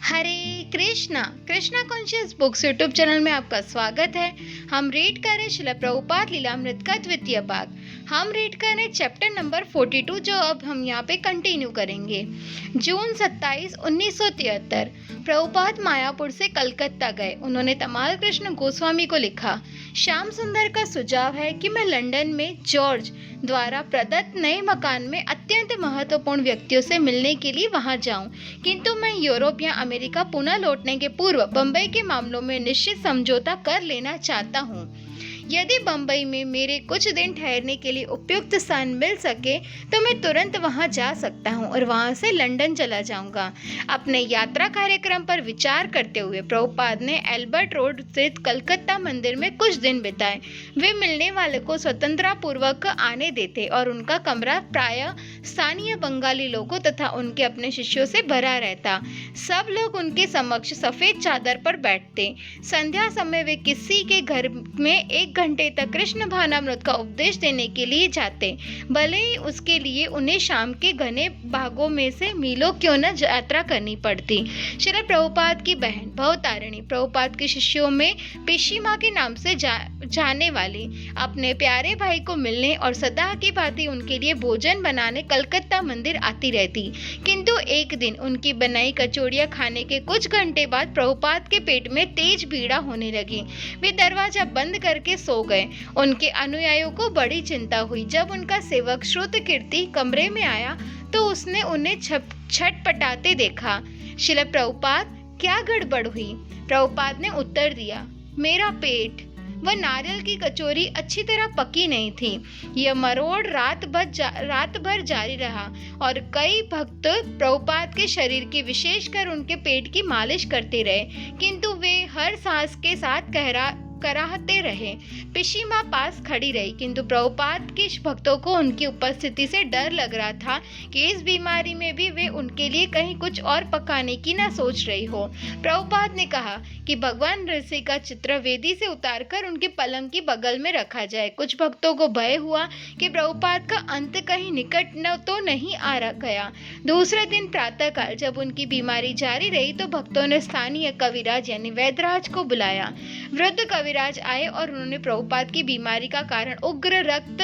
हरे Krishna Krishna conscious books YouTube channel में आपका स्वागत है। हम रीड कर रहे श्रील प्रभुपाद लीलामृत का द्वितीय भाग। हम रीड कर रहे चैप्टर नंबर 42 जो अब हम यहाँ पे कंटिन्यू करेंगे। जून 27, 1973 प्रभुपाद मायापुर से कलकत्ता गए। उन्होंने तमाल कृष्ण गोस्वामी को लिखा, श्याम सुंदर का सुझाव है कि मैं लंदन में जॉर्ज द्वारा प्रदत्त नए मकान में अत्यंत महत्वपूर्ण व्यक्तियों से मिलने के लिए वहां जाऊं, किंतु मैं यूरोप या अमेरिका पुनः लौटने के पूर्व बंबई के मामलों में निश्चित समझौता कर लेना चाहता हूं। यदि बंबई में मेरे कुछ दिन ठहरने के लिए उपयुक्त स्थान मिल सके तो मैं तुरंत वहां जा सकता हूं और वहां से लंदन चला जाऊंगा। अपने यात्रा कार्यक्रम पर विचार करते हुए प्रभुपाद ने एल्बर्ट रोड स्थित कलकत्ता मंदिर में कुछ दिन बिताए। वे मिलने वाले को स्वतंत्रता पूर्वक आने देते और उनका कमरा प्रायः स्थानीय बंगाली लोगों तथा उनके अपने शिष्यों से भरा रहता। सब लोग उनके समक्ष सफेद चादर पर बैठते। संध्या समय वे किसी के घर में 1 घंटे तक कृष्ण भावनामृत का उपदेश देने के लिए जाते, भले ही उसके लिए उन्हें शाम के घने भागों में से मीलों क्यों न यात्रा करनी पड़ती। श्री प्रभुपाद की बहन भवतारिणी प्रभुपाद के शिष्यों में पिशीमा के नाम से जाने वाली अपने प्यारे भाई को मिलने और सदा की भांति उनके लिए भोजन बनाने कलकत्ता मंदिर आती रहती। किंतु एक दिन उनकी बनाई कचौड़ियां खाने के कुछ घंटे बाद प्रभुपाद के पेट में तेज पीड़ा होने लगी। वे दरवाजा बंद करके सो गए। उनके अनुयायियों को बड़ी चिंता हुई। जब उनका सेवक श्रुतकीर्ति कमरे में आया तो उसने उन्हें छटपटाते देखा। श्रील प्रभुपाद, क्या गड़बड़ हुई? प्रभुपाद ने उत्तर दिया, मेरा पेट। वह नारियल की कचौरी अच्छी तरह पकी नहीं थी। यह मरोड़ रात भर जारी रहा और कई भक्त प्रभुपाद के शरीर की विशेषकर उनके पेट की मालिश करते रहे, किंतु वे हर सांस के साथ कराहते रहे। पिशीमा पास खड़ी रही, किंतु प्रभुपाद के भक्तों को उनकी उपस्थिति से डर लग रहा था कि इस बीमारी में भी वे उनके लिए कहीं कुछ और पकाने की न सोच रही हो। प्रभुपाद ने कहा कि भगवान ऋषि का चित्र वेदी से उतारकर उनके पलंग की बगल में रखा जाए। कुछ भक्तों को भय हुआ कि प्रभुपाद का अंत कहीं निकट न तो नहीं आ गया। दूसरे दिन प्रातःकाल जब उनकी बीमारी जारी रही तो भक्तों ने स्थानीय कविराज यानी वैद्यराज को बुलाया। वृद्ध कविराज आए और उन्होंने प्रभुपाद की बीमारी का कारण उग्र रक्त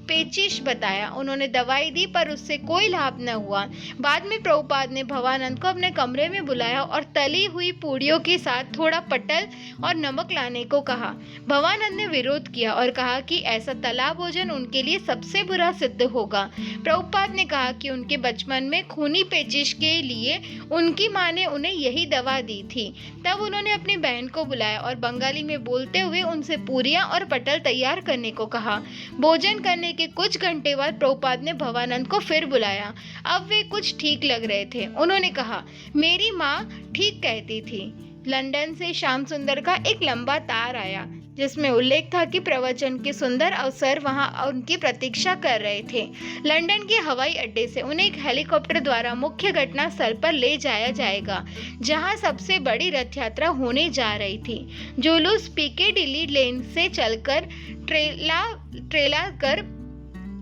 पेचिश बताया। उन्होंने दवाई दी पर उससे कोई लाभ न हुआ। बाद में प्रभुपाद ने भवानंद को अपने कमरे में बुलाया और तली हुई पूड़ियों के साथ थोड़ा पटल और नमक लाने को कहा। भवानंद ने विरोध किया और कहा कि ऐसा तला भोजन उनके लिए सबसे बुरा सिद्ध होगा। प्रभुपाद ने कहा कि उनके बचपन में खूनी पेचिश के लिए उनकी माँ ने उन्हें यही दवा दी थी। तब उन्होंने अपनी बहन को बुलाया और बंगाली में बोलते हुए उनसे पूरियां और पटल तैयार करने को कहा। भोजन करने के कुछ घंटे बाद प्रभुपाद ने भवानंद को फिर बुलाया। अब वे कुछ ठीक लग रहे थे। उन्होंने कहा, मेरी माँ ठीक कहती थी। लंदन से श्याम सुंदर का एक लंबा तार आया जिसमें उल्लेख था कि प्रवचन के सुंदर अवसर वहां उनकी प्रतीक्षा कर रहे थे। लंदन के हवाई अड्डे से उन्हें एक हेलीकॉप्टर द्वारा मुख्य घटना स्थल पर ले जाया जाएगा, जहां सबसे बड़ी रथ यात्रा होने जा रही थी। जुलूस पिकेडिली लेन से चलकर ट्रेलागर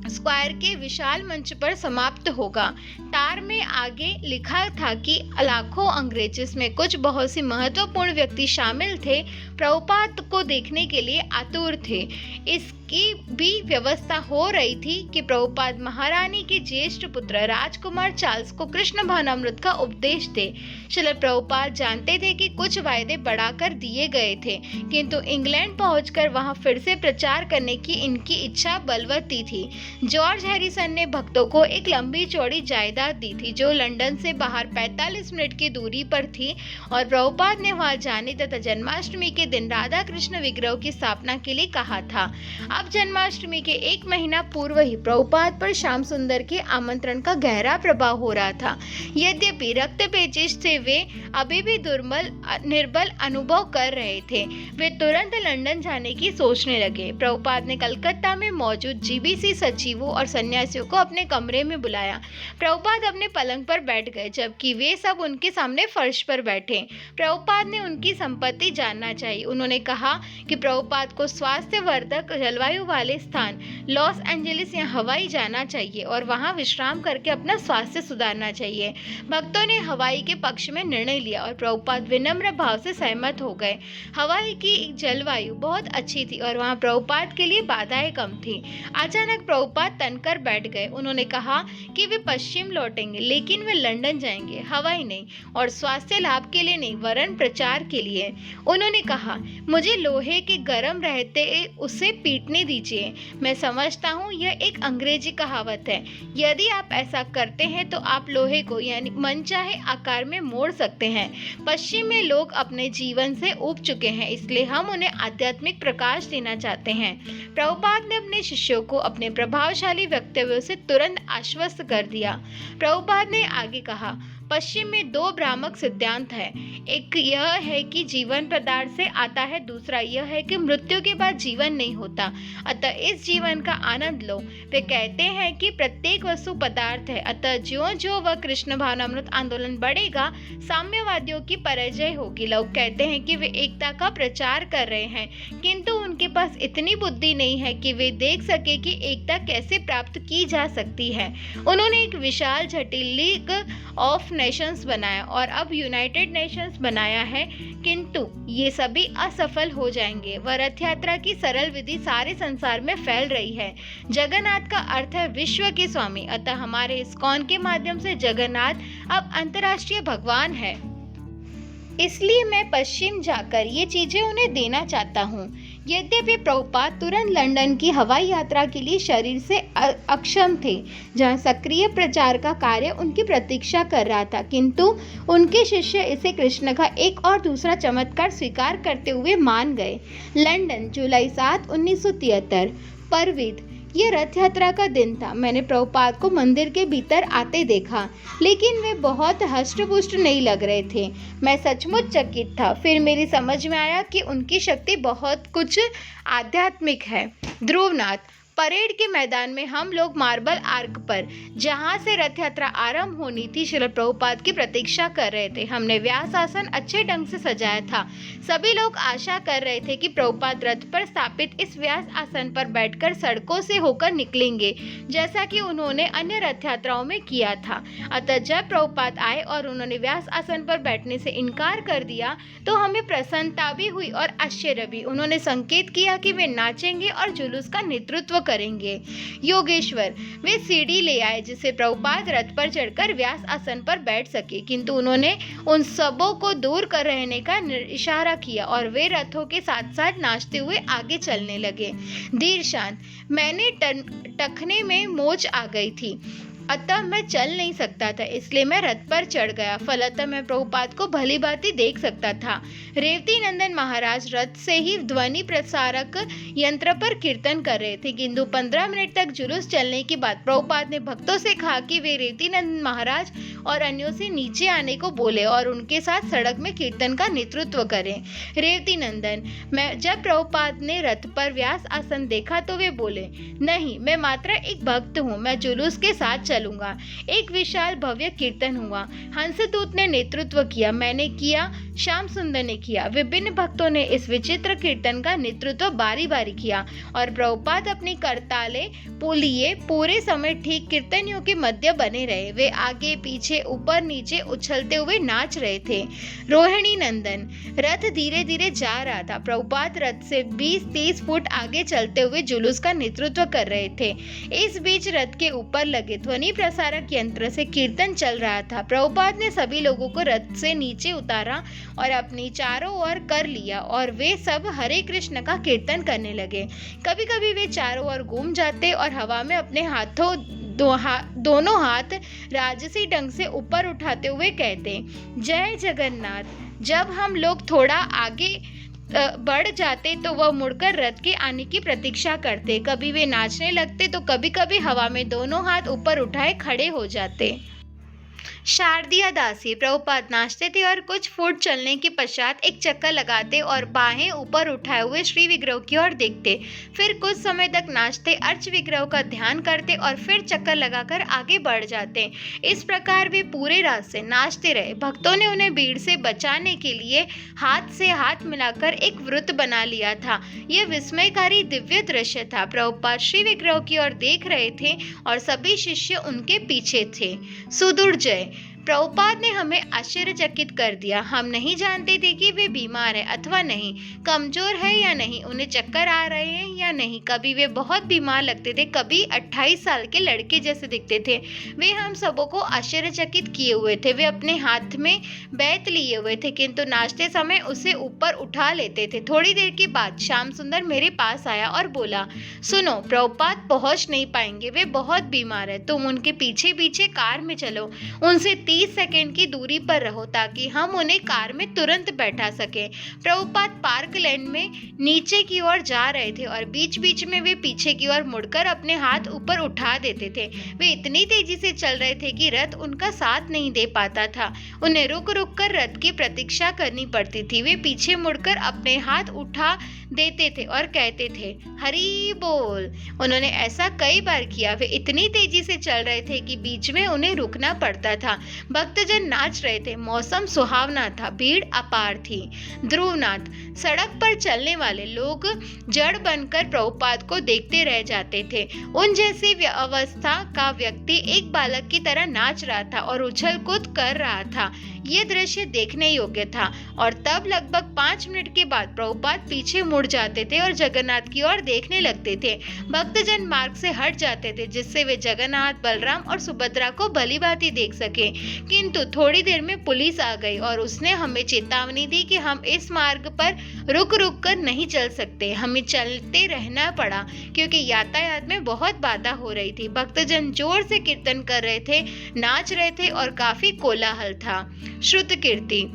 स्क्वायर के विशाल मंच पर समाप्त होगा। तार में आगे लिखा था कि लाखों अंग्रेज, जिसमें कुछ बहुत सी महत्वपूर्ण व्यक्ति शामिल थे, प्रभुपाद को देखने के लिए आतुर थे। इसकी भी व्यवस्था हो रही थी कि प्रभुपाद महारानी के ज्येष्ठ पुत्र राजकुमार चार्ल्स को कृष्ण भावनामृत का उपदेश दे। श्रील प्रभुपाद जानते थे कि कुछ वायदे बढ़ाकर दिए गए थे, किंतु इंग्लैंड पहुंचकर वहां फिर से प्रचार करने की इनकी इच्छा बलवती थी। जॉर्ज हैरिसन ने भक्तों को एक लंबी चौड़ी जायदाद दी थी जो लंदन से बाहर 45 मिनट की दूरी पर थी और प्रभुपाद ने वहां जाने तथा जन्माष्टमी के दिन राधा कृष्ण विग्रह की स्थापना के लिए कहा था। अब जन्माष्टमी के 1 महीना पूर्व ही प्रभुपाद पर श्याम सुंदर के आमंत्रण का गहरा प्रभाव हो रहा था। यद्यपि रक्त पेचिश से वे अभी भी निर्बल अनुभव कर रहे थे। वे तुरंत लंदन जाने की सोचने लगे। प्रभुपाद ने कलकत्ता में मौजूद जीबीसी सचिवों और सन्यासियों को अपने कमरे में बुलाया। प्रभुपाद अपने पलंग पर बैठ गए जबकि वे सब उनके सामने फर्श पर बैठे। प्रभुपाद ने उनकी संपत्ति जानना चाहिए। उन्होंने कहा कि प्रभुपाद को स्वास्थ्यवर्धक जलवायु जलवायु वाले स्थान लॉस एंजलिस या हवाई जाना चाहिए और वहां विश्राम करके अपना स्वास्थ्य सुधारना चाहिए। भक्तों ने हवाई के पक्ष में निर्णय लिया और प्रभुपाद विनम्र भाव से सहमत हो गए। हवाई की जलवायु बहुत अच्छी थी और वहां प्रभुपाद के लिए बाधाएं कम थी। अचानक प्रभुपाद तनकर बैठ गए। उन्होंने कहा कि वे पश्चिम लौटेंगे, लेकिन वे लंदन जाएंगे, हवाई नहीं, और स्वास्थ्य लाभ के लिए नहीं वरन प्रचार के लिए। उन्होंने कहा, मुझे लोहे के गर्म रहते उसे पीटने दीजिए। मैं समझता हूँ यह एक अंग्रेजी कहावत है। यदि आप ऐसा करते हैं तो आप लोहे को यानी मनचाहे आकार में मोड़ सकते हैं। पश्चिम में लोग अपने जीवन से ऊब चुके हैं, इसलिए हम उन्हें आध्यात्मिक प्रकाश देना चाहते हैं। प्रभुपाद ने अपने शिष्यों को अपने प्रभावशाली वक्तव्यों से तुरंत आश्वस्त कर दिया। प्रभुपाद ने आगे कहा, पश्चिम में दो भ्रामक सिद्धांत हैं। एक यह है कि जीवन पदार्थ से आता है, दूसरा यह है कि मृत्यु के बाद जीवन नहीं होता, अतः इस जीवन का आनंद लो। वे कहते हैं कि प्रत्येक वस्तु पदार्थ है, अतः ज्यों-ज्यों वह कृष्ण भावनामृत आंदोलन बढ़ेगा, साम्यवादियों की पराजय होगी। लोग कहते हैं कि वे एकता का प्रचार कर रहे हैं, किंतु उनके पास इतनी बुद्धि नहीं है कि वे देख सके कि एकता कैसे प्राप्त की जा सकती है। उन्होंने एक विशाल जटिल लीग ऑफ नेशंस बनाया और अब यूनाइटेड नेशंस बनाया है, किंतु ये सभी असफल हो जाएंगे। वह रथ यात्रा की सरल विधि सारे संसार में फैल रही है। जगन्नाथ का अर्थ है विश्व के स्वामी, अतः हमारे इस्कॉन के माध्यम से जगन्नाथ अब अंतर्राष्ट्रीय भगवान है। इसलिए मैं पश्चिम जाकर ये चीजें उन्हें देना चाहता हूँ। यद्यपि प्रभुपाद तुरंत लंदन की हवाई यात्रा के लिए शरीर से अक्षम थे, जहां सक्रिय प्रचार का कार्य उनकी प्रतीक्षा कर रहा था, किंतु उनके शिष्य इसे कृष्ण का एक और दूसरा चमत्कार स्वीकार करते हुए मान गए। लंदन, जुलाई 7, 1973। परविद, ये रथ यात्रा का दिन था। मैंने प्रभुपाद को मंदिर के भीतर आते देखा, लेकिन वे बहुत हष्ट-पुष्ट नहीं लग रहे थे। मैं सचमुच चकित था। फिर मेरी समझ में आया कि उनकी शक्ति बहुत कुछ आध्यात्मिक है। ध्रुवनाथ, परेड के मैदान में हम लोग मार्बल आर्क पर, जहां से रथ यात्रा आरंभ होनी थी, श्रील प्रभुपाद की प्रतीक्षा कर रहे थे। हमने व्यास आसन अच्छे ढंग से सजाया था। सभी लोग आशा कर रहे थे कि प्रभुपाद रथ पर स्थापित इस व्यास आसन पर बैठकर सड़कों से होकर निकलेंगे, जैसा कि उन्होंने अन्य रथ यात्राओं में किया था। अतः जब प्रभुपाद आए और उन्होंने व्यास आसन पर बैठने से इनकार कर दिया, तो हमें प्रसन्नता भी हुई और आश्चर्य भी। उन्होंने संकेत किया कि वे नाचेंगे और जुलूस का नेतृत्व करेंगे। योगेश्वर, वे सीढ़ी ले आए जिससे प्रभुपाद रथ पर चढ़कर व्यास आसन पर बैठ सके, किंतु उन्होंने उन सबों को दूर कर रहने का इशारा किया और वे रथों के साथ साथ नाचते हुए आगे चलने लगे। धीर शांत, मैंने टखने में मोच आ गई थी, अतः मैं चल नहीं सकता था, इसलिए मैं रथ पर चढ़ गया। फलतः मैं प्रभुपाद को भली भांति देख सकता था। रेवती नंदन महाराज रथ से ही ध्वनि प्रसारक यंत्र पर कीर्तन कर रहे थे, किंतु 15 मिनट तक जुलूस चलने के बाद प्रभुपाद ने भक्तों से कहा कि वे रेवती नंदन महाराज और अन्यों से नीचे आने को बोले और उनके साथ सड़क में कीर्तन का नेतृत्व करें। रेवती नंदन, जब प्रभुपाद ने रथ पर व्यास आसन देखा तो वे बोले, नहीं, मैं मात्र एक भक्त हूँ, मैं जुलूस के साथ चलूंगा। एक विशाल भव्य कीर्तन हुआ। हंसदूत ने नेतृत्व किया, मैंने किया, श्याम सुंदर ने किया। विभिन्न भक्तों ने इस विचित्र कीर्तन का नेतृत्व बारी बारी किया और प्रभुपाद अपनी करताले लिए पूरे समय ठीक कीर्तनियों के मध्य बने रहे। वे आगे पीछे ऊपर नीचे उछलते हुए नाच रहे थे। रोहिणी नंदन, रथ धीरे धीरे जा रहा था। प्रभुपाद रथ से 20-30 फुट आगे चलते हुए जुलूस का नेतृत्व कर रहे थे। इस बीच रथ के ऊपर लगे ध्वनि प्रसारक यंत्र से कीर्तन चल रहा था। प्रभुपाद ने सभी लोगों को रथ से नीचे उतारा और अपनी चारों ओर कर लिया और वे सब हरे कृष्ण का कीर्तन करने लगे। कभी कभी वे चारों ओर घूम जाते और हवा में अपने दोनों हाथ राजसी ढंग से ऊपर उठाते हुए कहते, जय जगन्नाथ। जब हम लोग थोड़ा आगे बढ़ जाते तो वह मुड़कर रथ के आने की प्रतीक्षा करते। कभी वे नाचने लगते तो कभी कभी हवा में दोनों हाथ ऊपर उठाए खड़े हो जाते। शारदीय दासी प्रभुपाद नाचते थे और कुछ फुट चलने के पश्चात एक चक्कर लगाते और बाहें ऊपर उठाए हुए श्री विग्रह की ओर देखते। फिर कुछ समय तक नाचते, अर्च विग्रह का ध्यान करते और फिर चक्कर लगाकर आगे बढ़ जाते। इस प्रकार वे पूरे रास्ते नाचते रहे। भक्तों ने उन्हें भीड़ से बचाने के लिए हाथ से हाथ मिलाकर एक वृत्त बना लिया था। यह विस्मयकारी दिव्य दृश्य था। प्रभुपाद श्री विग्रह की ओर देख रहे थे और सभी शिष्य उनके पीछे थे। सुदुर्जय प्रभुपाद ने हमें आश्चर्यचकित कर दिया। हम नहीं जानते थे कि वे बीमार है अथवा नहीं, कमजोर है या नहीं, उन्हें चक्कर आ रहे हैं या नहीं। कभी वे बहुत बीमार लगते थे, कभी 28 साल के लड़के जैसे दिखते थे। वे हम सबों को आश्चर्यचकित किए हुए थे। वे अपने हाथ में बैत लिए हुए थे, किंतु नाचते समय उसे ऊपर उठा लेते थे। थोड़ी देर के बाद श्याम सुंदर मेरे पास आया और बोला, सुनो, प्रभुपाद पहुंच नहीं पाएंगे, वे बहुत बीमार है। तुम उनके पीछे पीछे कार में चलो, उनसे 30 सेकेंड की दूरी पर रहो ताकि हम उन्हें कार में तुरंत बैठा सके। प्रभुपाद पार्क लैंड में नीचे की ओर जा रहे थे और बीच बीच में वे पीछे की ओर मुड़कर अपने हाथ ऊपर उठा देते थे। वे इतनी तेजी से चल रहे थे कि रथ उनका साथ नहीं दे पाता था। उन्हें रुक रुक कर रथ की प्रतीक्षा करनी पड़ती थी। वे पीछे मुड़कर अपने हाथ उठा देते थे और कहते थे, हरि बोल। उन्होंने ऐसा कई बार किया। वे इतनी तेजी से चल रहे थे कि बीच में उन्हें रुकना पड़ता था। भक्तजन नाच रहे थे। मौसम सुहावना था। भीड़ अपार थी। ध्रुवनाथ सड़क पर चलने वाले लोग जड़ बनकर प्रभुपाद को देखते रह जाते थे। उन जैसी अवस्था का व्यक्ति एक बालक की तरह नाच रहा था और उछल कूद कर रहा था। ये दृश्य देखने योग्य था। और तब लगभग 5 मिनट के बाद प्रभुपाद पीछे मुड़ जाते थे और जगन्नाथ की ओर देखने लगते थे। भक्तजन मार्ग से हट जाते थे जिससे वे जगन्नाथ, बलराम और सुभद्रा को भलीभांति देख सके। किंतु थोड़ी देर में पुलिस आ गई और उसने हमें चेतावनी दी कि हम इस मार्ग पर रुक रुक कर नहीं चल सकते। हमें चलते रहना पड़ा क्योंकि यातायात में बहुत बाधा हो रही थी। भक्तजन जोर से कीर्तन कर रहे थे, नाच रहे थे और काफी कोलाहल था। श्रुत कीर्ति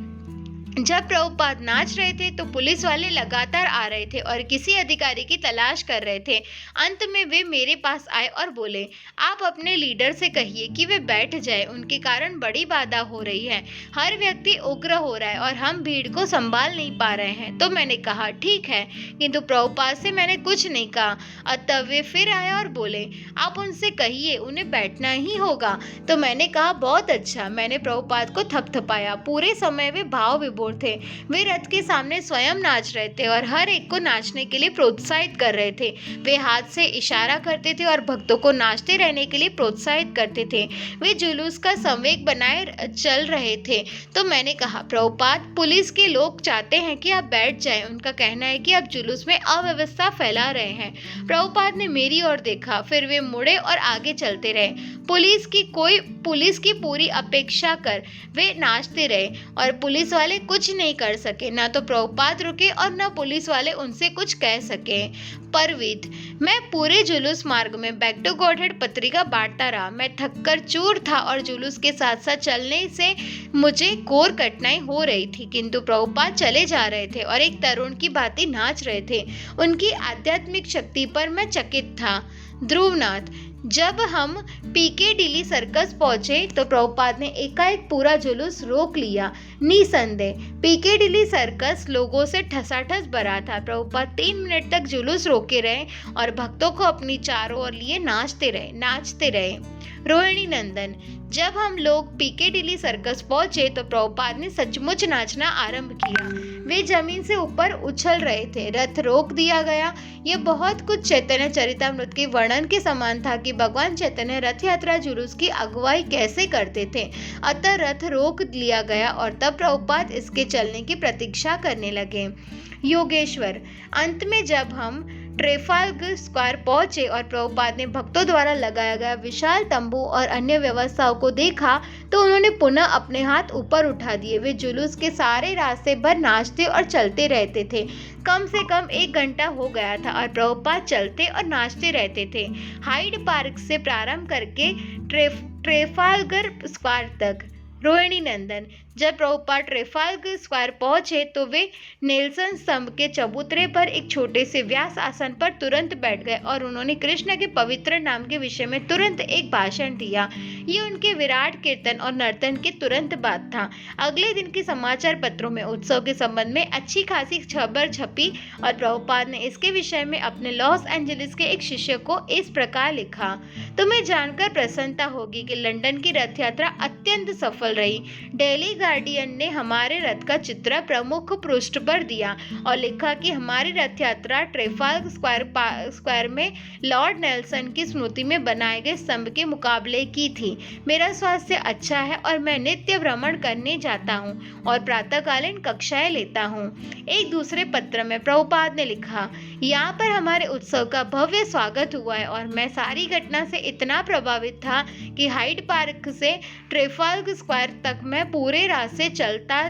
जब प्रभुपाद नाच रहे थे तो पुलिस वाले लगातार आ रहे थे और किसी अधिकारी की तलाश कर रहे थे। अंत में वे मेरे पास आए और बोले, आप अपने लीडर से कहिए कि वे बैठ जाए, उनके कारण बड़ी बाधा हो रही है। हर व्यक्ति उग्र हो रहा है और हम भीड़ को संभाल नहीं पा रहे हैं। तो मैंने कहा, ठीक है, किंतु प्रभुपाद से मैंने कुछ नहीं कहा। अतः वे फिर आए और बोले, आप उनसे कहिए उन्हें बैठना ही होगा। तो मैंने कहा, बहुत अच्छा। मैंने प्रभुपाद को थपथपाया। पूरे समय वे भाव विभोर थे। वे रथ के सामने स्वयं नाच रहे थे और हर एक को नाचने के लिए प्रोत्साहित कर रहे थे। वे हाथ से इशारा करते थे और भक्तों को नाचते रहने के लिए प्रोत्साहित करते थे। वे जुलूस का संवेग बनाए चल रहे थे। तो मैंने कहा, प्रभुपाद, पुलिस के लोग चाहते हैं कि आप बैठ जाएं। उनका कहना है कि आप जुलूस में अव्यवस्था फैला रहे हैं। प्रभुपाद ने मेरी ओर देखा, फिर वे मुड़े और आगे चलते रहे। पुलिस की पूरी अपेक्षा कर वे नाचते रहे और पुलिस वाले कुछ नहीं कर सके। न तो प्रभुपाद रुके और न पुलिस वाले उनसे कुछ कह सके। परवीत मैं पूरे जुलूस मार्ग में बैक टू गॉडहेड पत्रिका बांटता रहा। मैं थककर चूर था और जुलूस के साथ साथ चलने से मुझे घोर कठिनाई हो रही थी। किंतु प्रभुपाद चले जा रहे थे और एक तरुण की भांति नाच रहे थे। उनकी आध्यात्मिक शक्ति पर मैं चकित था। ध्रुवनाथ जब हम पीकेडिली सर्कस पहुंचे तो प्रभुपाद ने एकाएक पूरा जुलूस रोक लिया। निसंदेह पीकेडिली सर्कस लोगों से ठसाठस भरा था। प्रभुपाद 3 मिनट तक जुलूस रोके रहे और भक्तों को अपनी चारों ओर लिए नाचते रहे। रोहिणी नंदन जब हम लोग पीकेडिली सर्कस पहुंचे तो प्रभुपाद ने सचमुच नाचना आरंभ किया। वे जमीन से ऊपर उछल रहे थे। रथ रोक दिया गया। यह बहुत कुछ चैतन्य चरितामृत के वर्णन के समान था कि भगवान चैतन्य रथ यात्रा जुलूस की अगुवाई कैसे करते थे। अतः रथ रोक लिया गया और तब प्रभुपाद इसके चलने की प्रतीक्षा करने लगे। योगेश्वर अंत में जब हम ट्रेफाल्गर स्क्वायर पहुंचे और प्रभुपाद ने भक्तों द्वारा लगाया गया विशाल तंबू और अन्य व्यवस्थाओं को देखा तो उन्होंने पुनः अपने हाथ ऊपर उठा दिए। वे जुलूस के सारे रास्ते भर नाचते और चलते रहते थे। कम से कम 1 घंटा हो गया था और प्रभुपाद चलते और नाचते रहते थे, हाइड पार्क से प्रारंभ करके ट्रेफाल्गर स्क्वायर तक। रोहिणी नंदन जब प्रभुपाद ट्रेफाल्गर स्क्वायर पहुंचे तो वे नेल्सन स्तंभ के चबूतरे पर एक छोटे से व्यास आसन पर तुरंत बैठ गए और उन्होंने कृष्ण के पवित्र नाम के विषय में तुरंत एक भाषण दिया। ये उनके विराट कीर्तन और नर्तन के तुरंत बाद था। अगले दिन के समाचार पत्रों में उत्सव के संबंध में अच्छी खासी खबर छपी और प्रभुपाद ने इसके विषय में अपने लॉस एंजलिस के एक शिष्य को इस प्रकार लिखा। तुम्हें जानकर प्रसन्नता होगी कि लंदन की रथ यात्रा अत्यंत सफल रही। डेली गार्डियन ने हमारे रथ का चित्र प्रमुख पृष्ठ पर दिया और लिखा कि हमारी रथ यात्रा ट्रेफाल्गर स्क्वायर में लॉर्ड नेल्सन की स्मृति में बनाए गए स्तंभ के मुकाबले की थी। मेरा स्वास्थ्य अच्छा है और मैं नित्य भ्रमण करने जाता हूँ और प्रातःकालीन कक्षाएं लेता हूँ। एक दूसरे पत्र में प्रभुपाद ने लिखा, यहाँ पर हमारे उत्सव का भव्य स्वागत हुआ है और मैं सारी घटना से इतना प्रभावित था कि हाइड पार्क से ट्रेफाल्गर स्क्वायर तक मैं पूरे रास्ते चलता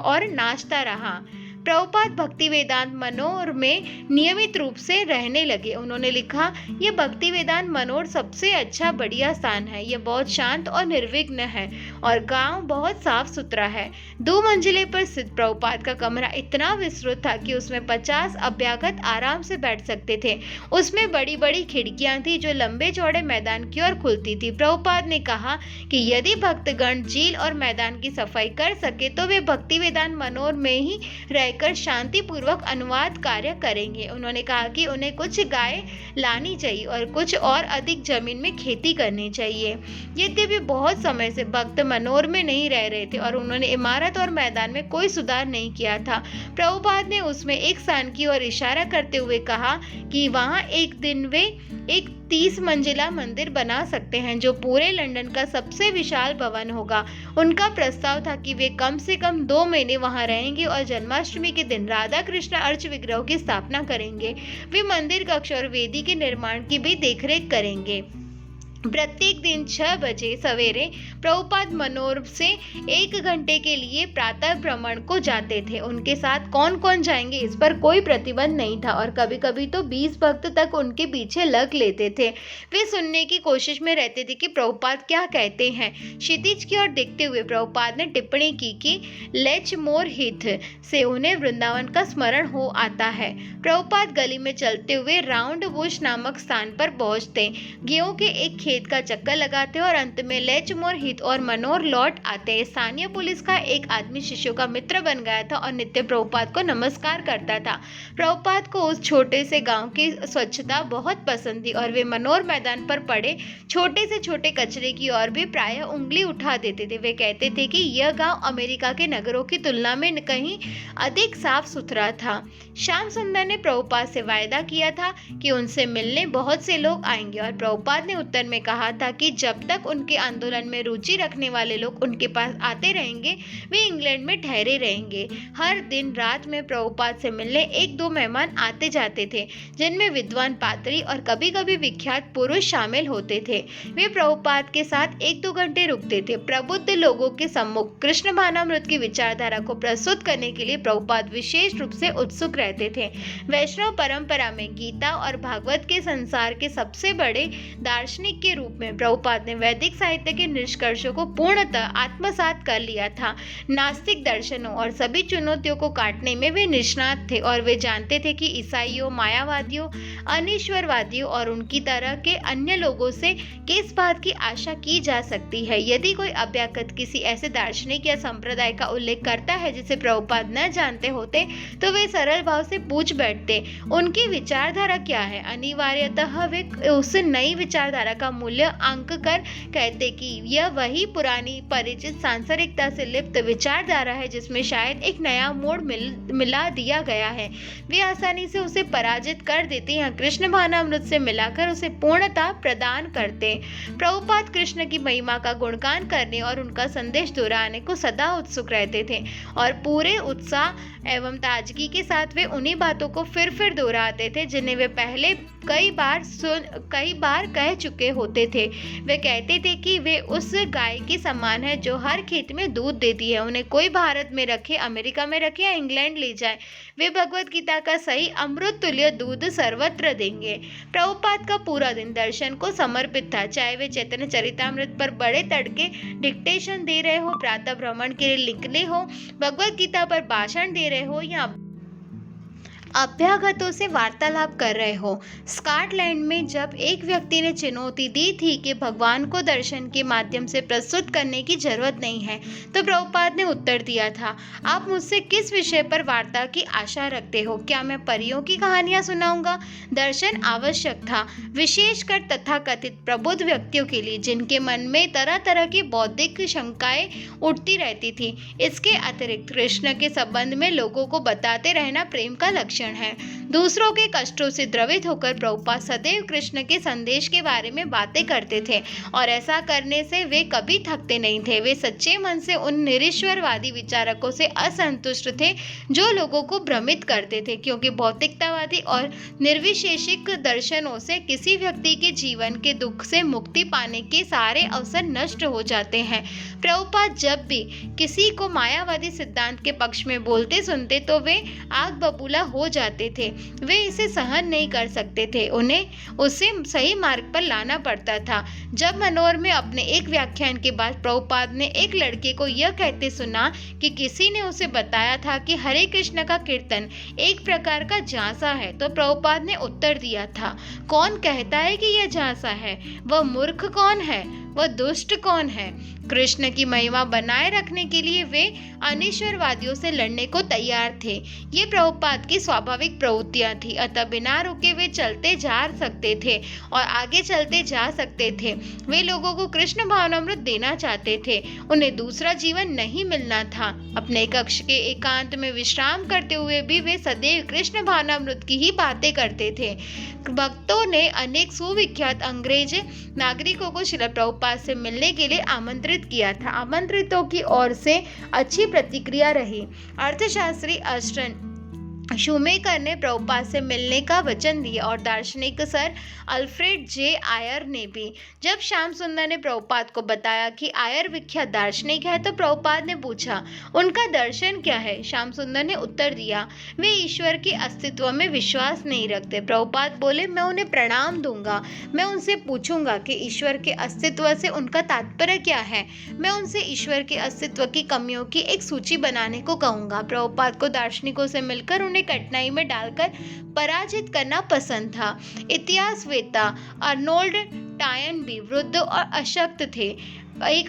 और नाचता रहा। प्रभुपाद भक्ति वेदांत मनोर में नियमित रूप से रहने लगे। उन्होंने लिखा, यह भक्ति वेदांत मनोर सबसे अच्छा बढ़िया स्थान है। यह बहुत शांत और निर्विघ्न है और गांव बहुत साफ सुथरा है। 2 मंजिले पर स्थित प्रभुपाद का कमरा इतना विस्तृत था कि उसमें 50 अभ्यागत आराम से बैठ सकते थे। उसमें बड़ी बड़ी खिड़कियां थी जो लंबे चौड़े मैदान की ओर खुलती थी। प्रभुपाद ने कहा कि यदि भक्तगण झील और मैदान की सफाई कर सके तो वे भक्ति वेदांत मनोर में ही कर शांतिपूर्वक अनुवाद कार्य करेंगे। उन्होंने कहा कि उन्हें कुछ गाय लानी चाहिए और कुछ और अधिक जमीन में खेती करनी चाहिए। यद्यपि बहुत समय से भक्त मनोर में नहीं रह रहे थे और उन्होंने इमारत और मैदान में कोई सुधार नहीं किया था। प्रभुपाद ने उसमें एक स्थान की ओर इशारा करते हुए कहा कि वहां एक दिन वे एक 30 मंजिला मंदिर बना सकते हैं जो पूरे लंदन का सबसे विशाल भवन होगा। उनका प्रस्ताव था कि वे कम से कम 2 महीने वहां रहेंगे और जन्माष्टमी के दिन राधा कृष्ण अर्च विग्रह की स्थापना करेंगे। वे मंदिर कक्ष और वेदी के निर्माण की भी देखरेख करेंगे। प्रत्येक दिन 6 बजे सवेरे प्रभुपाद मनोर से 1 घंटे के लिए प्रातः भ्रमण को जाते थे। उनके साथ कौन कौन जाएंगे इस पर कोई प्रतिबंध नहीं था और कभी कभी तो 20 भक्त तक उनके पीछे लग लेते थे। वे सुनने की कोशिश में रहते थे कि प्रभुपाद क्या कहते हैं। क्षितिज की ओर देखते हुए प्रभुपाद ने टिप्पणी की कि लेचमोर हिथ से उन्हें वृंदावन का स्मरण हो आता है। प्रभुपाद गली में चलते हुए राउंड बुश नामक स्थान पर पहुंचते, गेहूं के एक खेत का चक्कर लगाते और अंत में लेचमोर हित और मनोर लौट आते। स्थानीय पुलिस का एक आदमी शिष्यों का मित्र बन गया था और नित्य प्रभुपाद को नमस्कार करता था। प्रभुपाद को उस छोटे से गांव की स्वच्छता बहुत पसंद थी और वे मनोर मैदान पर पड़े छोटे से छोटे कचरे की ओर भी प्रायः उंगली उठा देते थे। वे कहते थे कि यह गांव अमेरिका के नगरों की तुलना में कहीं अधिक साफ सुथरा था। श्याम सुंदर ने प्रभुपाद से वायदा किया था कि उनसे मिलने बहुत से लोग आएंगे और प्रभुपाद ने उत्तर में कहा था कि जब तक उनके आंदोलन में रुचि रखने वाले लोग उनके पास आते रहेंगे वे इंग्लैंड में ठहरे रहेंगे। हर दिन रात में प्रभुपाद से मिलने 1-2 मेहमान आते जाते थे जिनमें विद्वान पादरी और कभी कभी विख्यात पुरुष शामिल होते थे। वे प्रभुपाद के साथ 1-2 घंटे रुकते थे। प्रबुद्ध लोगों के सम्मुख कृष्ण भावनामृत की विचारधारा को प्रस्तुत करने के लिए प्रभुपाद विशेष रूप से उत्सुक रहते थे। वैष्णव परंपरा में गीता और भागवत के संसार के सबसे बड़े दार्शनिक के रूप में प्रभुपाद ने वैदिक साहित्य के निष्कर्षों को पूर्णतः आत्मसात कर लिया था। नास्तिक दर्शनों और सभी चुनौतियों को काटने में वे निष्णात थे और वे जानते थे कि ईसाइयों, मायावादियों, अनिश्वरवादियों और उनकी तरह के अन्य लोगों से किस बात की आशा की जा सकती है। यदि कोई अभ्यागत किसी ऐसे दार्शनिक या संप्रदाय का उल्लेख करता है जिसे प्रभुपाद न जानते होते तो वे सरल भाव से पूछ बैठते, उनकी विचारधारा क्या है। अनिवार्यतः वे उस नई विचारधारा का मूल्य आंक कर कहते कि यह वही पुरानी परिचित सांसारिकता से लिप्त विचारधारा है जिसमें शायद एक नया मोड़ मिला दिया गया है। वे आसानी से उसे पराजित कर देते या कृष्ण भावनामृत से मिलाकर उसे पूर्णता प्रदान करते। प्रभुपाद कृष्ण की महिमा का गुणगान करने और उनका संदेश दोहराने को सदा उत्सुक रहते थे और पूरे उत्साह एवं ताजगी के साथ वे उन्हीं बातों को फिर दोहराते थे जिन्हें वे पहले कई बार कह चुके होते। होते थे। वे कहते थे कि वे उस गाय के समान है जो हर खेत में दूध देती है। उन्हें कोई भारत में रखे, अमेरिका में रखे या इंग्लैंड ले जाए, वे भगवत गीता का सही अमृत तुल्य दूध सर्वत्र देंगे। प्रभुपाद का पूरा दिन दर्शन को समर्पित था, चाहे वे चैतन्य चरितामृत पर बड़े तड़के डिक्टेशन दे रहे हो, प्रातः भ्रमण के लिए निकले हो, भगवत गीता पर भाषण दे रहे हो या अभ्यागतों से वार्तालाप कर रहे हो। स्कॉटलैंड में जब एक व्यक्ति ने चुनौती दी थी कि भगवान को दर्शन के माध्यम से प्रस्तुत करने की जरूरत नहीं है, तो प्रभुपाद ने उत्तर दिया था, आप मुझसे किस विषय पर वार्ता की आशा रखते हो? क्या मैं परियों की कहानियां सुनाऊंगा? दर्शन आवश्यक था, विशेषकर तथाकथित प्रबुद्ध व्यक्तियों के लिए, जिनके मन में तरह तरह की बौद्धिक शंकाएं उठती रहती थी। इसके अतिरिक्त कृष्ण के संबंध में लोगों को बताते रहना प्रेम का लक्षण है। दूसरों के कष्टों से द्रवित होकर प्रभुपाद सदैव कृष्ण के संदेश के बारे में बातें करते थे और ऐसा करने से वे कभी थकते नहीं थे। वे सच्चे मन से उन निरीश्वरवादी विचारकों से असंतुष्ट थे जो लोगों को भ्रमित करते थे, क्योंकि भौतिकतावादी और निर्विशेषिक दर्शनों से किसी व्यक्ति के जीवन के दुख से मुक्ति पाने के सारे अवसर नष्ट हो जाते हैं। प्रभुपाद जब भी किसी को मायावादी सिद्धांत के पक्ष में बोलते सुनते तो वे आग बबूला हो जाते थे। वे इसे सहन नहीं कर सकते थे, उन्हें उसे सही मार्ग पर लाना पड़ता था। जब मनोर में अपने एक व्याख्यान के बाद प्रभुपाद ने एक लड़के को यह कहते सुना कि किसी ने उसे बताया था कि हरे कृष्ण का कीर्तन एक प्रकार का झांसा है, तो प्रभुपाद ने उत्तर दिया था, कौन कहता है कि यह झांसा है? वह मूर्ख कौन है? वह दुष्ट कौन है? कृष्ण की महिमा बनाए रखने के लिए वे अनिश्वरवादियों से लड़ने को तैयार थे। ये प्रभुपाद की स्वाभाविक प्रवृत्तियां थी, अतः बिना रुके वे चलते जा सकते थे और आगे चलते जा सकते थे। वे लोगों को कृष्ण भावनामृत देना चाहते थे, उन्हें दूसरा जीवन नहीं मिलना था। अपने कक्ष के एकांत में विश्राम करते हुए भी वे सदैव कृष्ण भावनामृत की ही बातें करते थे। भक्तों ने अनेक सुविख्यात अंग्रेज नागरिकों को श्रील प्रभुपाद से मिलने के लिए आमंत्रित किया था। आमंत्रितों की ओर से अच्छी प्रतिक्रिया रही। अर्थशास्त्री अस्टन शूमेकर ने प्रभुपाद से मिलने का वचन दिया और दार्शनिक सर अल्फ्रेड जे आयर ने भी। जब श्याम सुंदर ने प्रभुपाद को बताया कि आयर विख्यात दार्शनिक है, तो प्रभुपाद ने पूछा, उनका दर्शन क्या है? श्याम सुंदर ने उत्तर दिया, वे ईश्वर के अस्तित्व में विश्वास नहीं रखते। प्रभुपाद बोले, मैं उन्हें प्रणाम दूंगा। मैं उनसे पूछूंगा कि ईश्वर के अस्तित्व से उनका तात्पर्य क्या है। मैं उनसे ईश्वर के अस्तित्व की कमियों की एक सूची बनाने को कहूंगा। प्रभुपाद को दार्शनिकों से मिलकर उन्हें कठिनाई में डालकर पराजित करना पसंद था। इतिहासवेत्ता अर्नोल्ड टायनबी वृद्ध और अशक्त थे,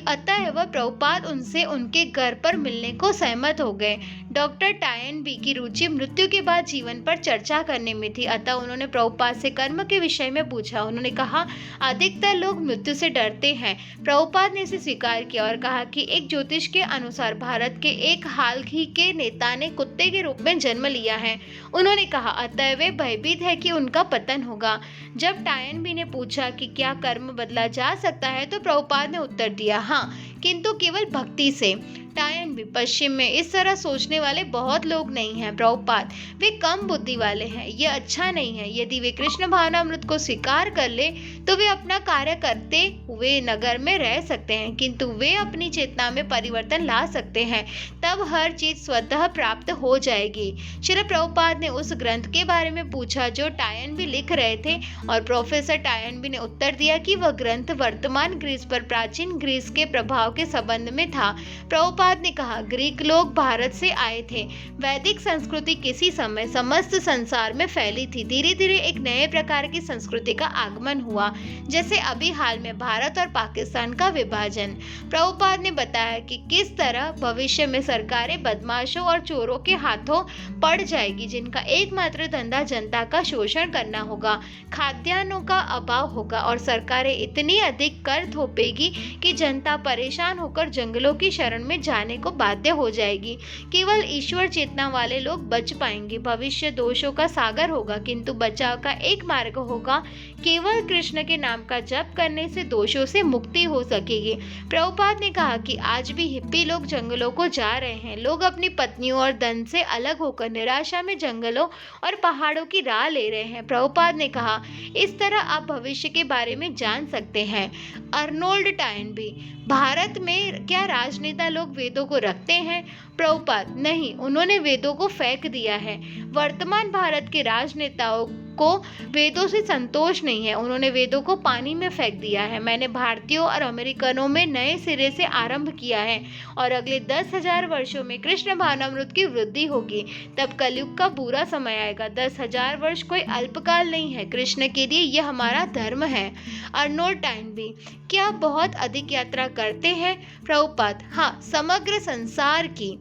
अतः वह प्रभुपाद उनसे उनके घर पर मिलने को सहमत हो गए। डॉक्टर टायनबी की रुचि मृत्यु के बाद जीवन पर चर्चा करने में थी, अतः उन्होंने प्रभुपाद से कर्म के विषय में पूछा। उन्होंने कहा, अधिकतर लोग मृत्यु से डरते हैं। प्रभुपाद ने इसे स्वीकार किया और कहा कि एक ज्योतिष के अनुसार भारत के एक हाल ही के नेता ने कुत्ते के रूप में जन्म लिया है। उन्होंने कहा, अतः वे भयभीत है कि उनका पतन होगा। जब टायनबी ने पूछा कि क्या कर्म बदला जा सकता है, तो प्रभुपाद ने उत्तर दिया, हाँ, किंतु केवल भक्ति से। टायनबी पश्चिम में इस तरह सोचने वाले बहुत लोग नहीं हैं प्रभुपाद, वे कम बुद्धि वाले हैं। यह अच्छा नहीं है। यदि वे कृष्ण भावनामृत को स्वीकार कर ले तो वे अपना कार्य करते हुए नगर में रह सकते हैं, किंतु वे अपनी चेतना में परिवर्तन ला सकते हैं। तब हर चीज स्वतः प्राप्त हो जाएगी। श्री प्रभुपाद ने उस ग्रंथ के बारे में पूछा जो टायनबी लिख रहे थे और प्रोफेसर टायनबी ने उत्तर दिया कि वह ग्रंथ वर्तमान ग्रीस पर प्राचीन ग्रीस के प्रभाव के संबंध में था। प्रभुपाद ने कहा, ग्रीक लोग भारत से आए थे। वैदिक संस्कृति किसी समय समस्त संसार में फैली थी। धीरे धीरे एक नए प्रकार की संस्कृति का आगमन हुआ, जैसे अभी हाल में भारत और पाकिस्तान का विभाजन। प्रभुपाद ने बताया कि किस तरह भविष्य में सरकारें बदमाशों और चोरों के हाथों पड़ जाएगी, जिनका एकमात्र धंधा जनता का शोषण करना होगा। खाद्यान्नों का अभाव होगा और सरकारें इतनी अधिक कर थोपेगी कि जनता परेशान परेशान होकर जंगलों की शरण में जाने को बाध्य हो जाएगी। केवल ईश्वर चेतना वाले लोग बच पाएंगे। भविष्य दोषों का सागर होगा, किंतु बचाव का एक मार्ग होगा। केवल कृष्ण के नाम का जप करने से दोषों से मुक्ति हो सकेगी। प्रभुपाद ने कहा कि आज भी हिप्पी लोग जंगलों को जा रहे हैं। लोग अपनी पत्नियों और धन से अलग होकर निराशा में जंगलों और पहाड़ों की राह ले रहे हैं। प्रभुपाद ने कहा, इस तरह आप भविष्य के बारे में जान सकते हैं। अर्नोल्ड टाइनबी, भारत में क्या राजनेता लोग वेदों को रखते हैं? प्रभुपाद, नहीं, उन्होंने वेदों को फेंक दिया है। वर्तमान भारत के राजनेताओं को वेदों से संतोष नहीं है, उन्होंने वेदों को पानी में फेंक दिया है। मैंने भारतीयों और अमेरिकनों में नए सिरे से आरंभ किया है और अगले 10,000 वर्षों में कृष्ण भावनामृत की वृद्धि होगी। तब कलयुग का बुरा समय आएगा। 10,000 वर्ष कोई अल्पकाल नहीं है। कृष्ण के लिए यह हमारा धर्म है। अर्नोल्ड टाइनबी, क्या आप बहुत अधिक यात्रा करते हैं? प्रभुपाद, हाँ, समग्र संसार की।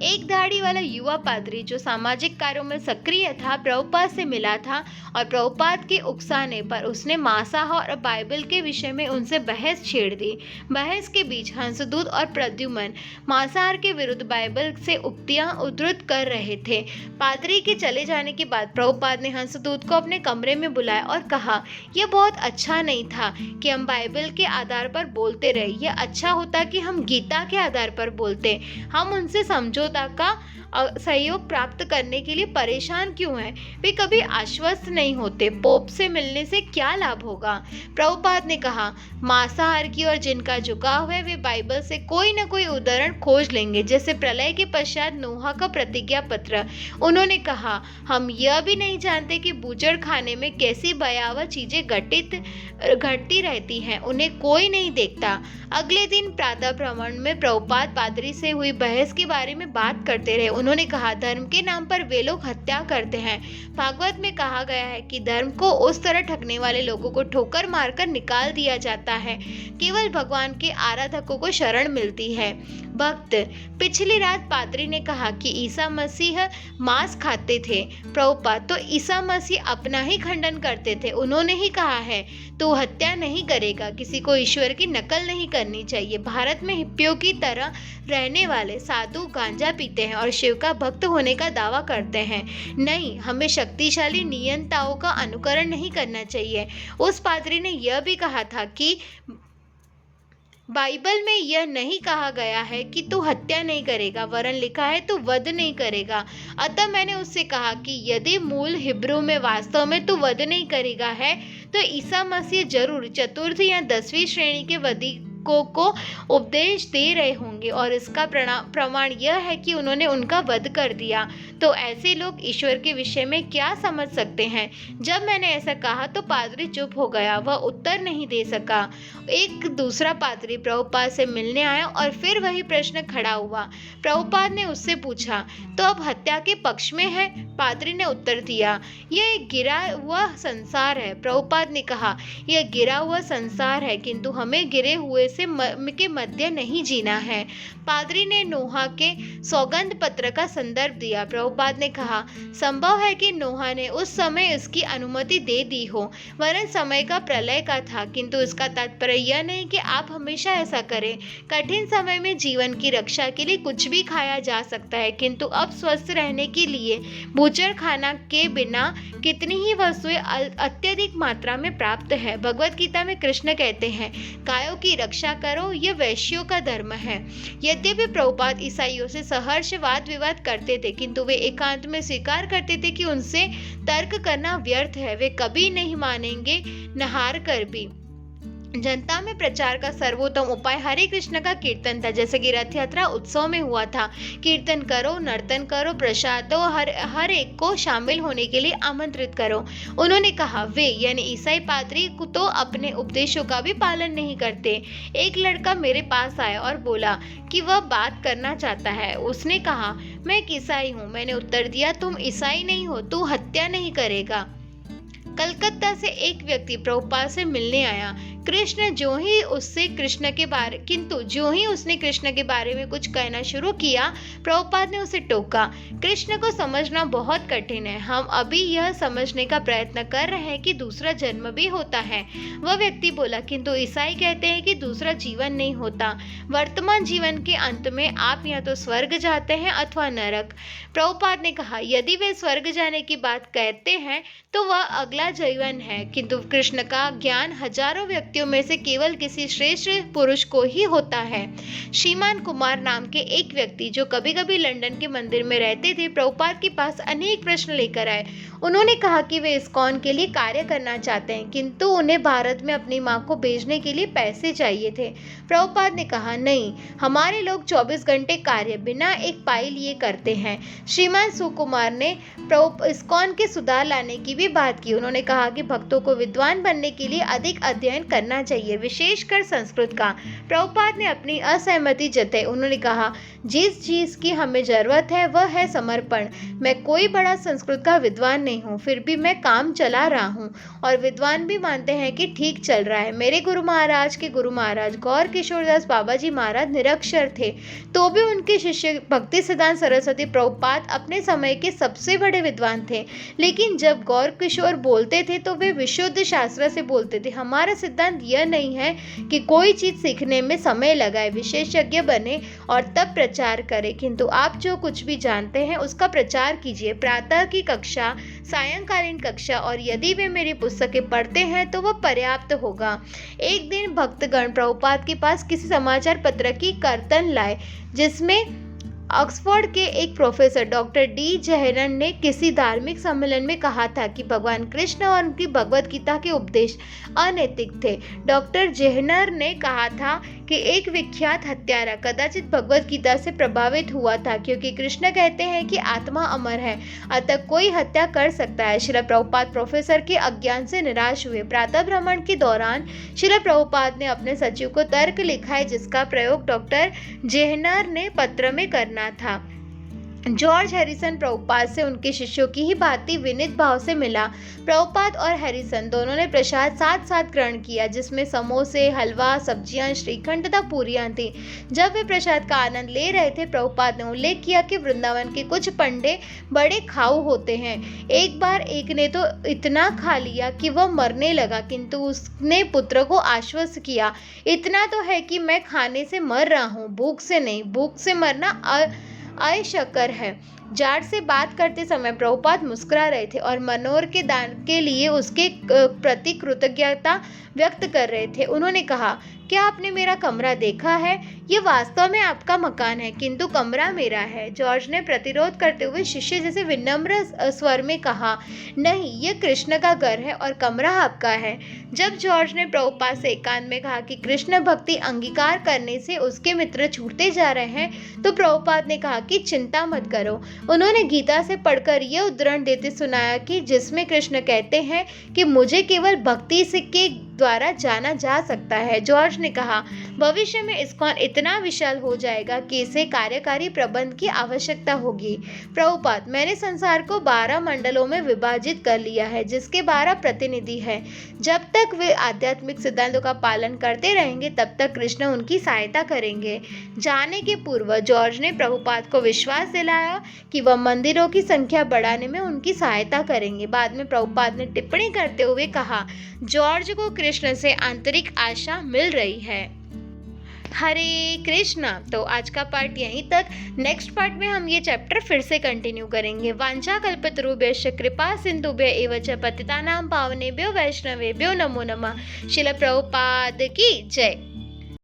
एक दाढ़ी वाला युवा पादरी जो सामाजिक कार्यों में सक्रिय था, प्रभुपाद से मिला था और प्रभुपाद के उकसाने पर उसने मांसाहार और बाइबल के विषय में उनसे बहस छेड़ दी। बहस के बीच हंसदूत और प्रद्युम्न मांसाहार के विरुद्ध बाइबल से उक्तियां उद्धृत कर रहे थे। पादरी के चले जाने के बाद प्रभुपाद ने हंसदूत को अपने कमरे में बुलाया और कहा, यह बहुत अच्छा नहीं था कि हम बाइबल के आधार पर बोलते रहे। यह अच्छा होता कि हम गीता के आधार पर बोलते। हम उनसे समझौता का सहयोग प्राप्त करने के लिए परेशान क्यों हैं? वे कभी आश्वस्त नहीं होते। पोप से मिलने से क्या लाभ होगा? प्रभुपाद ने कहा, मांसाहार की और जिनका झुकाव है वे बाइबल से कोई न कोई उदाहरण खोज लेंगे, जैसे प्रलय के पश्चात नोहा का प्रतिज्ञा पत्र। उन्होंने कहा, हम यह भी नहीं जानते कि बूचड़ खाने में कैसी भयावह चीजें घटती रहती हैं, उन्हें कोई नहीं देखता। अगले दिन प्रातः भ्रमण में प्रभुपाद पादरी से हुई बहस के बारे में बात करते रहे। उन्होंने कहा, धर्म के नाम पर वे लोग हत्या करते हैं। भागवत में कहा गया है कि धर्म को उस तरह ठगने वाले लोगों को ठोकर मारकर निकाल दिया जाता है। केवल भगवान के आराधकों को शरण मिलती है। भक्त, पिछली रात पादरी ने कहा कि ईसा मसीह मांस खाते थे। प्रभुपाद, तो ईसा मसीह अपना ही खंडन करते थे। उन्होंने ही कहा है, तू हत्या नहीं करेगा। किसी को ईश्वर की नकल नहीं करनी चाहिए। भारत में हिप्पियों की तरह रहने वाले साधु गांजा पीते हैं और शिव का भक्त होने का दावा करते हैं। नहीं, हमें शक्तिशाली नियंताओं का अनुकरण नहीं करना चाहिए। उस पादरी ने यह भी कहा था कि बाइबल में यह नहीं कहा गया है कि तू हत्या नहीं करेगा, वरन लिखा है तू वध नहीं करेगा। अतः मैंने उससे कहा कि यदि मूल हिब्रू में वास्तव में तू वध नहीं करेगा है, तो ईसा मसीह जरूर चतुर्थ या 10वीं श्रेणी के वधिकों को उपदेश दे रहे होंगे और इसका प्रमाण यह है कि उन्होंने उनका वध कर दिया। तो ऐसे लोग ईश्वर के विषय में क्या समझ सकते हैं? जब मैंने ऐसा कहा तो पादरी चुप हो गया, वह उत्तर नहीं दे सका। एक दूसरा पादरी प्रभुपाद से मिलने आया और फिर वही प्रश्न खड़ा हुआ। प्रभुपाद ने उससे पूछा, तो अब हत्या के पक्ष में है? पादरी ने उत्तर दिया, यह एक गिरा हुआ संसार है। प्रभुपाद ने कहा, यह गिरा हुआ संसार है, किंतु हमें गिरे हुए के मध्य नहीं जीना है। पादरी ने नोहा के सौगंध पत्र का संदर्भ दिया। प्रभुपाद ने कहा, संभव है कि नोहा ने उस समय इसकी अनुमति दे दी हो, वरन समय का प्रलय का था, किंतु इसका तात्पर्य यह नहीं कि आप हमेशा ऐसा करें। कठिन समय में जीवन की रक्षा के लिए कुछ भी खाया जा सकता है, किंतु अब स्वस्थ रहने के लिए बूचड़ खाना के बिना कितनी ही वस्तुएं अत्यधिक मात्रा में प्राप्त है। भगवत गीता में कृष्ण कहते हैं, गायों की रक्षा करो, यह वैश्यों का धर्म है। यद्यपि प्रभुपाद ईसाइयों से सहर्ष वाद विवाद करते थे, किंतु वे एकांत में स्वीकार करते थे कि उनसे तर्क करना व्यर्थ है। वे कभी नहीं मानेंगे, नहार कर भी। जनता में प्रचार का सर्वोत्तम उपाय हरे कृष्ण का कीर्तन था, जैसे कि रथ यात्रा उत्सव में हुआ था। कीर्तन करो, नर्तन करो, प्रसाद दो, हर एक को शामिल होने के लिए आमंत्रित करो। उन्होंने कहा, वे यानी ईसाई पादरी तो अपने उपदेशों का भी पालन नहीं करते। एक लड़का मेरे पास आया और बोला कि वह बात करना चाहता है। उसने कहा, मैं एक ईसाई हूँ। मैंने उत्तर दिया, तुम ईसाई नहीं हो, तू हत्या नहीं करेगा। कलकत्ता से एक व्यक्ति प्रभुपाद से मिलने आया। कृष्ण जो ही उसने कृष्ण के बारे में कुछ कहना शुरू किया, प्रभुपाद ने उसे टोका। कृष्ण को समझना बहुत कठिन है। हम अभी यह समझने का प्रयत्न कर रहे हैं कि दूसरा जन्म भी होता है, वह व्यक्ति बोला। किंतु ईसाई कहते हैं कि दूसरा जीवन नहीं होता। वर्तमान जीवन के अंत में आप या तो स्वर्ग जाते हैं अथवा नरक। प्रभुपाद ने कहा, यदि वे स्वर्ग जाने की बात कहते हैं तो वह अगला जीवन है, किंतु कृष्ण का ज्ञान हजारों व्यक्तियों में से केवल किसी श्रेष्ठ पुरुष को ही होता है। श्रीमान कुमार नाम के एक व्यक्ति जो कभी कभी लंदन के मंदिर में रहते थे, प्रभुपाद के पास अनेक प्रश्न लेकर आए। उन्होंने कहा कि वे इस्कॉन के लिए कार्य करना चाहते हैं, किंतु उन्हें भारत में अपनी मां को भेजने के लिए पैसे चाहिए थे। प्रभुपाद ने कहा, नहीं, हमारे लोग 24 घंटे कार्य बिना एक पाई लिए करते हैं। श्रीमान सुकुमार ने इस्कॉन के सुधार लाने की भी बात की। उन्होंने कहा कि भक्तों को विद्वान बनने के लिए अधिक अध्ययन करना चाहिए, विशेषकर संस्कृत का। प्रभुपाद ने अपनी असहमति जताई। उन्होंने कहा, जिस चीज की हमें जरूरत है वह है समर्पण। मैं कोई बड़ा संस्कृत का विद्वान नहीं हूँ, फिर भी मैं काम चला रहा हूँ और विद्वान भी मानते हैं कि ठीक चल रहा है। मेरे गुरु महाराज के गुरु महाराज गौर किशोरदास बाबा जी महाराज निरक्षर थे, तो भी उनके शिष्य भक्ति सिद्धांत सरस्वती प्रभुपाद अपने समय के सबसे बड़े विद्वान थे। लेकिन जब गौर किशोर बोलते थे तो वे विशुद्ध शास्त्र से बोलते थे। हमारा सिद्धांत यह नहीं है कि कोई चीज सीखने में समय लगाए, विशेषज्ञ बने और तब प्रचार करें, किंतु आप जो कुछ भी जानते हैं उसका प्रचार कीजिए। प्रातः की कक्षा, सायंकालीन कक्षा, और यदि वे मेरी पुस्तकें पढ़ते हैं तो वह पर्याप्त होगा। एक दिन भक्तगण प्रभुपाद के पास किसी समाचार पत्र की कर्तन लाए, जिसमें ऑक्सफोर्ड के एक प्रोफेसर डॉक्टर डी जेहरन ने किसी धार्मिक सम्मेलन में कहा था कि भगवान कृष्ण और उनकी भगवत गीता के उपदेश अनैतिक थे। डॉक्टर जेहरन ने कहा था कि एक विख्यात हत्यारा कदाचित भगवत गीता से प्रभावित हुआ था, क्योंकि कृष्ण कहते हैं कि आत्मा अमर है, अतः कोई हत्या कर सकता है। श्रील प्रभुपाद प्रोफेसर के अज्ञान से निराश हुए। प्रातः भ्रमण के दौरान श्रील प्रभुपाद ने अपने सचिव को तर्क लिखा है, जिसका प्रयोग डॉक्टर जेहरन ने पत्र में करना था। जॉर्ज हैरिसन प्रभुपाद से उनके शिष्यों की ही भांति विनीत भाव से मिला। प्रभुपाद और हैरिसन दोनों ने प्रसाद साथ साथ ग्रहण किया, जिसमें समोसे, हलवा, सब्जियां, श्रीखंड तथा पूरियां थी। जब वे प्रसाद का आनंद ले रहे थे, प्रभुपाद ने उल्लेख किया कि वृंदावन के कुछ पंडे बड़े खाऊ होते हैं। एक बार एक ने तो इतना खा लिया कि वह मरने लगा, किंतु उसने पुत्र को आश्वस्त किया, इतना तो है कि मैं खाने से मर रहा हूँ, भूख से नहीं। भूख से मरना अशक्य है। जाट से बात करते समय प्रभुपाद मुस्कुरा रहे थे और मनोहर के दान के लिए उसके प्रति कृतज्ञता व्यक्त कर रहे थे। उन्होंने कहा, क्या आपने मेरा कमरा देखा है? ये वास्तव में आपका मकान है, किंतु कमरा मेरा है। जॉर्ज ने प्रतिरोध करते हुए शिष्य जैसे विनम्र स्वर में कहा, नहीं, ये कृष्ण का घर है और कमरा आपका है। जब जॉर्ज ने प्रभुपाद से एकांत में कहा कि कृष्ण भक्ति अंगीकार करने से उसके मित्र छूटते जा रहे हैं, तो प्रभुपाद ने कहा कि चिंता मत करो। उन्होंने गीता से पढ़कर यह उद्धरण देते सुनाया कि जिसमें कृष्ण कहते हैं कि मुझे केवल भक्ति से के द्वारा जाना जा सकता है। जॉर्ज ने कहा, भविष्य में इस्कॉन इतना विशाल हो जाएगा कि इसे कार्यकारी प्रबंध की आवश्यकता होगी। प्रभुपाद, मैंने संसार को 12 मंडलों में विभाजित कर लिया है, जिसके 12 प्रतिनिधि हैं। जब तक वे आध्यात्मिक सिद्धांतों का पालन करते रहेंगे, तब तक कृष्ण उनकी सहायता करेंगे। जाने के पूर्व जॉर्ज ने प्रभुपाद को विश्वास दिलाया कि वह मंदिरों की संख्या बढ़ाने में उनकी सहायता करेंगे। बाद में प्रभुपाद ने टिप्पणी करते हुए कहा, जॉर्ज को कृष्ण से आंतरिक आशा मिल रही है। हरे कृष्णा। तो आज का पार्ट यहीं तक। नेक्स्ट पार्ट में हम ये चैप्टर फिर से कंटिन्यू करेंगे। वांछा कल्पतरुभ्यश्च कृपा सिंधुभ्य एव च पतितानां पावनेभ्यो वैष्णवेभ्यो नमो नमः। श्रील प्रभुपाद की जय।